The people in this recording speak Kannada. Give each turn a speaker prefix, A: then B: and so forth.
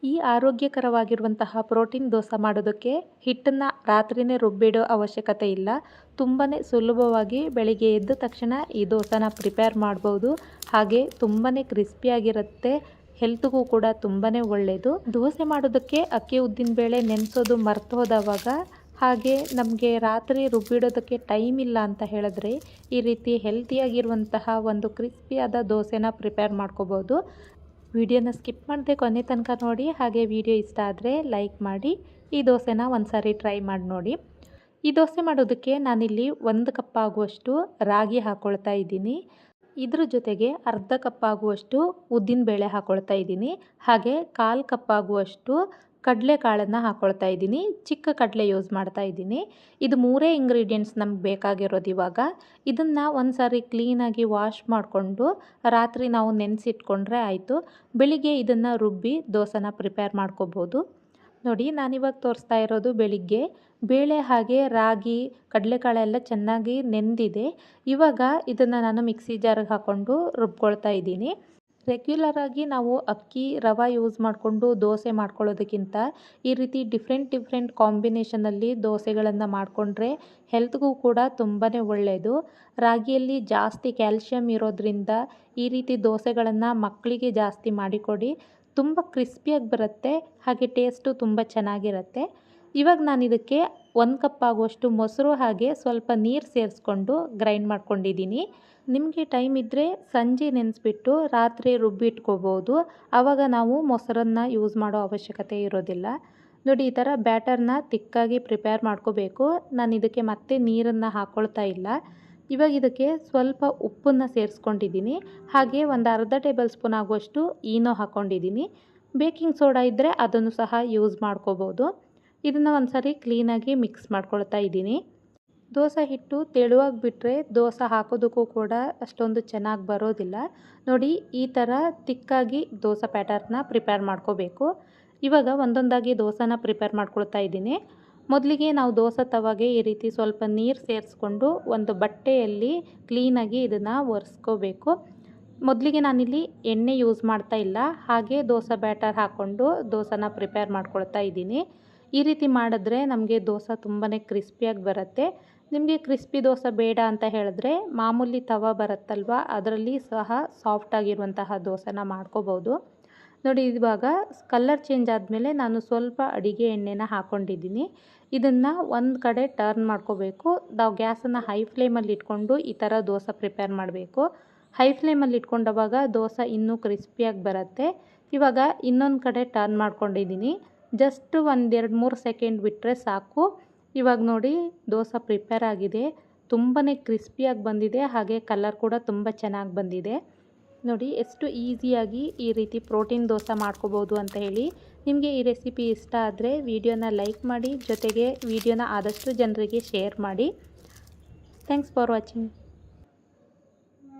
A: ಈ ಆರೋಗ್ಯಕರವಾಗಿರುವಂತಹ ಪ್ರೋಟೀನ್ ದೋಸೆ ಮಾಡೋದಕ್ಕೆ ಹಿಟ್ಟನ್ನು ರಾತ್ರಿನೇ ರುಬ್ಬಿಡೋ ಅವಶ್ಯಕತೆ ಇಲ್ಲ. ತುಂಬಾ ಸುಲಭವಾಗಿ ಬೆಳಿಗ್ಗೆ ಎದ್ದ ತಕ್ಷಣ ಈ ದೋಸೆನ ಪ್ರಿಪೇರ್ ಮಾಡ್ಬೋದು. ಹಾಗೆ ತುಂಬಾ ಕ್ರಿಸ್ಪಿಯಾಗಿರುತ್ತೆ, ಹೆಲ್ತ್ಗೂ ಕೂಡ ತುಂಬಾ ಒಳ್ಳೆಯದು. ದೋಸೆ ಮಾಡೋದಕ್ಕೆ ಅಕ್ಕಿ ಉದ್ದಿನ ಬೇಳೆ ನೆನೆಸೋದು ಮರ್ತು ಹೋದವಾಗ, ಹಾಗೆ ನಮಗೆ ರಾತ್ರಿ ರುಬ್ಬಿಡೋದಕ್ಕೆ ಟೈಮ್ ಇಲ್ಲ ಅಂತ ಹೇಳಿದ್ರೆ ಈ ರೀತಿ ಹೆಲ್ತಿಯಾಗಿರುವಂತಹ ಒಂದು ಕ್ರಿಸ್ಪಿಯಾದ ದೋಸೆನ ಪ್ರಿಪೇರ್ ಮಾಡ್ಕೋಬೋದು. ವಿಡಿಯೋನ ಸ್ಕಿಪ್ ಮಾಡದೆ ಕೊನೆ ತನಕ ನೋಡಿ. ಹಾಗೆ ವಿಡಿಯೋ ಇಷ್ಟ ಆದರೆ ಲೈಕ್ ಮಾಡಿ. ಈ ದೋಸೆನ ಒಂದು ಸಾರಿ ಟ್ರೈ ಮಾಡಿ ನೋಡಿ. ಈ ದೋಸೆ ಮಾಡೋದಕ್ಕೆ ನಾನಿಲ್ಲಿ 1 ಕಪ್ ಆಗುವಷ್ಟು ರಾಗಿ ಹಾಕ್ಕೊಳ್ತಾ ಇದ್ದೀನಿ. ಇದ್ರ ಜೊತೆಗೆ ಅರ್ಧ ಕಪ್ ಆಗುವಷ್ಟು ಉದ್ದಿನಬೇಳೆ ಹಾಕ್ಕೊಳ್ತಾ ಇದ್ದೀನಿ. ಹಾಗೆ 1/4 ಕಪ್ ಆಗುವಷ್ಟು ಕಡಲೆಕಾಳನ್ನು ಹಾಕ್ಕೊಳ್ತಾ ಇದ್ದೀನಿ. ಚಿಕ್ಕ ಕಡಲೆ ಯೂಸ್ ಮಾಡ್ತಾ ಇದ್ದೀನಿ. ಇದು 3 ಇಂಗ್ರೀಡಿಯೆಂಟ್ಸ್ ನಮ್ಗೆ ಬೇಕಾಗಿರೋದು. ಇವಾಗ ಇದನ್ನು ಒಂದು ಸಾರಿ ಕ್ಲೀನಾಗಿ ವಾಶ್ ಮಾಡಿಕೊಂಡು ರಾತ್ರಿ ನಾವು ನೆನೆಸಿಟ್ಕೊಂಡ್ರೆ ಆಯಿತು. ಬೆಳಿಗ್ಗೆ ಇದನ್ನು ರುಬ್ಬಿ ದೋಸೆನ ಪ್ರಿಪೇರ್ ಮಾಡ್ಕೋಬೋದು. ನೋಡಿ, ನಾನಿವಾಗ ತೋರಿಸ್ತಾ ಇರೋದು ಬೆಳಿಗ್ಗೆ ಬೇಳೆ ಹಾಗೆ ರಾಗಿ ಕಡಲೆಕಾಳೆಲ್ಲ ಚೆನ್ನಾಗಿ ನೆಂದಿದೆ. ಇವಾಗ ಇದನ್ನು ನಾನು ಮಿಕ್ಸಿ ಜಾರಿಗೆ ಹಾಕ್ಕೊಂಡು ರುಬ್ಕೊಳ್ತಾ ಇದ್ದೀನಿ. ರೆಗ್ಯುಲರಾಗಿ ನಾವು ಅಕ್ಕಿ ರವೆ ಯೂಸ್ ಮಾಡಿಕೊಂಡು ದೋಸೆ ಮಾಡ್ಕೊಳ್ಳೋದಕ್ಕಿಂತ ಈ ರೀತಿ ಡಿಫ್ರೆಂಟ್ ಕಾಂಬಿನೇಷನಲ್ಲಿ ದೋಸೆಗಳನ್ನು ಮಾಡಿಕೊಂಡ್ರೆ ಹೆಲ್ತ್ಗೂ ಕೂಡ ತುಂಬಾ ಒಳ್ಳೆಯದು. ರಾಗಿಯಲ್ಲಿ ಜಾಸ್ತಿ ಕ್ಯಾಲ್ಶಿಯಂ ಇರೋದ್ರಿಂದ ಈ ರೀತಿ ದೋಸೆಗಳನ್ನು ಮಕ್ಕಳಿಗೆ ಜಾಸ್ತಿ ಮಾಡಿಕೊಡಿ. ತುಂಬ ಕ್ರಿಸ್ಪಿಯಾಗಿ ಬರುತ್ತೆ, ಹಾಗೆ ಟೇಸ್ಟು ತುಂಬ ಚೆನ್ನಾಗಿರುತ್ತೆ. ಇವಾಗ ನಾನು ಇದಕ್ಕೆ 1 ಕಪ್ ಆಗುವಷ್ಟು ಮೊಸರು ಹಾಗೆ ಸ್ವಲ್ಪ ನೀರು ಸೇರಿಸ್ಕೊಂಡು ಗ್ರೈಂಡ್ ಮಾಡ್ಕೊಂಡಿದ್ದೀನಿ. ನಿಮಗೆ ಟೈಮ್ ಇದ್ದರೆ ಸಂಜೆ ನೆನೆಸ್ಬಿಟ್ಟು ರಾತ್ರಿ ರುಬ್ಬಿಟ್ಕೋಬೋದು. ಆವಾಗ ನಾವು ಮೊಸರನ್ನು ಯೂಸ್ ಮಾಡೋ ಅವಶ್ಯಕತೆ ಇರೋದಿಲ್ಲ. ನೋಡಿ, ಈ ಥರ ಬ್ಯಾಟರ್ನ ತಿಕ್ಕಾಗಿ ಪ್ರಿಪೇರ್ ಮಾಡ್ಕೋಬೇಕು. ನಾನು ಇದಕ್ಕೆ ಮತ್ತೆ ನೀರನ್ನು ಹಾಕ್ಕೊಳ್ತಾ ಇಲ್ಲ. ಇವಾಗ ಇದಕ್ಕೆ ಸ್ವಲ್ಪ ಉಪ್ಪನ್ನು ಸೇರಿಸ್ಕೊಂಡಿದ್ದೀನಿ. ಹಾಗೆ ಒಂದು ಅರ್ಧ ಟೇಬಲ್ ಸ್ಪೂನ್ ಆಗುವಷ್ಟು ಈನೋ ಹಾಕ್ಕೊಂಡಿದ್ದೀನಿ. ಬೇಕಿಂಗ್ ಸೋಡಾ ಇದ್ದರೆ ಅದನ್ನು ಸಹ ಯೂಸ್ ಮಾಡ್ಕೋಬೋದು. ಇದನ್ನು ಒಂದು ಸಾರಿ ಕ್ಲೀನಾಗಿ ಮಿಕ್ಸ್ ಮಾಡ್ಕೊಳ್ತಾ ಇದ್ದೀನಿ. ದೋಸೆ ಹಿಟ್ಟು ತೆಳುವಾಗಿ ಬಿಟ್ಟರೆ ದೋಸೆ ಹಾಕೋದಕ್ಕೂ ಕೂಡ ಅಷ್ಟೊಂದು ಚೆನ್ನಾಗಿ ಬರೋದಿಲ್ಲ. ನೋಡಿ, ಈ ಥರ ತಿಕ್ಕಾಗಿ ದೋಸೆ ಬ್ಯಾಟರ್ನ ಪ್ರಿಪೇರ್ ಮಾಡ್ಕೋಬೇಕು. ಇವಾಗ ಒಂದೊಂದಾಗಿ ದೋಸೆನ ಪ್ರಿಪೇರ್ ಮಾಡ್ಕೊಳ್ತಾ ಇದ್ದೀನಿ. ಮೊದಲಿಗೆ ನಾವು ದೋಸೆ ತವಾಗೆ ಈ ರೀತಿ ಸ್ವಲ್ಪ ನೀರು ಸೇರಿಸ್ಕೊಂಡು ಒಂದು ಬಟ್ಟೆಯಲ್ಲಿ ಕ್ಲೀನಾಗಿ ಇದನ್ನು ಒರೆಸ್ಕೋಬೇಕು. ಮೊದಲಿಗೆ ನಾನಿಲ್ಲಿ ಎಣ್ಣೆ ಯೂಸ್ ಮಾಡ್ತಾ ಇಲ್ಲ, ಹಾಗೆ ದೋಸೆ ಬ್ಯಾಟರ್ ಹಾಕ್ಕೊಂಡು ದೋಸೆನ ಪ್ರಿಪೇರ್ ಮಾಡ್ಕೊಳ್ತಾ ಇದ್ದೀನಿ. ಈ ರೀತಿ ಮಾಡಿದ್ರೆ ನಮಗೆ ದೋಸೆ ತುಂಬಾ ಕ್ರಿಸ್ಪಿಯಾಗಿ ಬರುತ್ತೆ. ನಿಮಗೆ ಕ್ರಿಸ್ಪಿ ದೋಸೆ ಬೇಡ ಅಂತ ಹೇಳಿದ್ರೆ ಮಾಮೂಲಿ ತವ ಬರುತ್ತಲ್ವ, ಅದರಲ್ಲಿ ಸಹ ಸಾಫ್ಟಾಗಿರುವಂತಹ ದೋಸೆನ ಮಾಡ್ಕೋಬೋದು. ನೋಡಿ, ಇವಾಗ ಕಲರ್ ಚೇಂಜ್ ಆದಮೇಲೆ ನಾನು ಸ್ವಲ್ಪ ಅಡಿಗೆ ಎಣ್ಣೆನ ಹಾಕ್ಕೊಂಡಿದ್ದೀನಿ. ಇದನ್ನು ಒಂದು ಕಡೆ ಟರ್ನ್ ಮಾಡ್ಕೋಬೇಕು. ನಾವು ಗ್ಯಾಸನ್ನು ಹೈ ಫ್ಲೇಮಲ್ಲಿ ಇಟ್ಕೊಂಡು ಈ ಥರ ದೋಸೆ ಪ್ರಿಪೇರ್ ಮಾಡಬೇಕು. ಹೈ ಫ್ಲೇಮಲ್ಲಿ ಇಟ್ಕೊಂಡವಾಗ ದೋಸೆ ಇನ್ನೂ ಕ್ರಿಸ್ಪಿಯಾಗಿ ಬರುತ್ತೆ. ಇವಾಗ ಇನ್ನೊಂದು ಕಡೆ ಟರ್ನ್ ಮಾಡ್ಕೊಂಡಿದ್ದೀನಿ. ಜಸ್ಟ್ 1-2-3 ಸೆಕೆಂಡ್ ಬಿಟ್ಟರೆ ಸಾಕು. ಇವಾಗ ನೋಡಿ, ದೋಸೆ ಪ್ರಿಪೇರ್ ಆಗಿದೆ. ತುಂಬಾ ಕ್ರಿಸ್ಪಿಯಾಗಿ ಬಂದಿದೆ, ಹಾಗೆ ಕಲರ್ ಕೂಡ ತುಂಬ ಚೆನ್ನಾಗಿ ಬಂದಿದೆ. ನೋಡಿ, ಎಷ್ಟು ಈಸಿಯಾಗಿ ಈ ರೀತಿ ಪ್ರೋಟೀನ್ ದೋಸೆ ಮಾಡ್ಕೋಬೋದು ಅಂತ ಹೇಳಿ. ನಿಮಗೆ ಈ ರೆಸಿಪಿ ಇಷ್ಟ ಆದರೆ ವಿಡಿಯೋನ ಲೈಕ್ ಮಾಡಿ, ಜೊತೆಗೆ ವಿಡಿಯೋನ ಆದಷ್ಟು ಜನರಿಗೆ ಶೇರ್ ಮಾಡಿ. Thanks for watching.